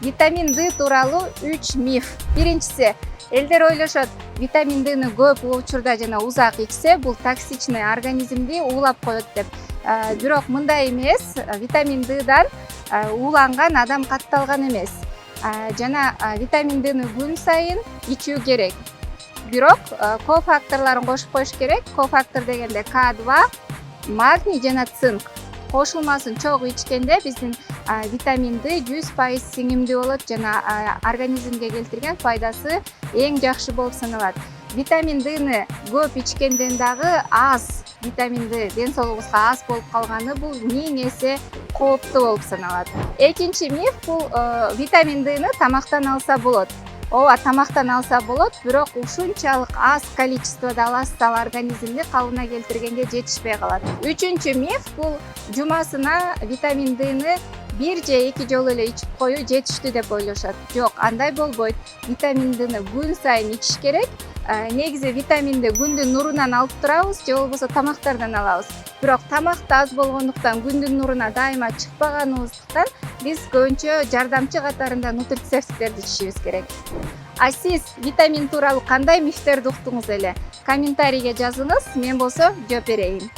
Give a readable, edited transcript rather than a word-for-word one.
Витамин D тууралуу 3 миф. Биринчиси, элдер ойлошот, витамин D'ни көп учурда жана узак ичсе, бул токсичный организмди уулап коет деп. Бирок мындай эмес. Витамин D'дан ууланган адам катталган эмес. Жана витамин D'ни күн сайын ичүү керек. Бирок кофакторлорун кошуп коюш керек. Кофактор дегенде К2, магний жана цинк кошулмасын чогуу ичкенде биздин витамин D 100% сиңимдүү болот жана организмге келтирген пайдасы эң жакшы болуп саналат. Витамин D'ни көп ичкенден дагы аз витамин D ден соолугубузга аз болуп калганы бул 1000 эсе кооптуу болуп саналат. Экинчи миф бул витамин D'ни тамактан алса болот. Ооба, тамактан алса болот, бирок ушунчалык аз количестводо аласыз, ал организмди калыбына келтиргенге жетишпей калат. Үчүнчү миф бул жумасына витамин D'ни 1 же 2 жолу эле ичип коюу жетиштүү деп ойлошот. Жок, андай болбойт. Витамин D'ни күн сайын ичиш керек. Негизи витаминди күндүн нурунан алып турабыз, же болбосо тамактардан алабыз. Бирок тамакта аз болгондуктан, күндүн нуруна дайыма чыкпаганыбыздыктан биз көбүнчө жардамчы катарында нутрицептиктерди ичишибиз керек. А сиз витамин тууралуу кандай мифтерди уктуңуз эле? Комментарийге жазыңыз, мен болсо жооп берейин.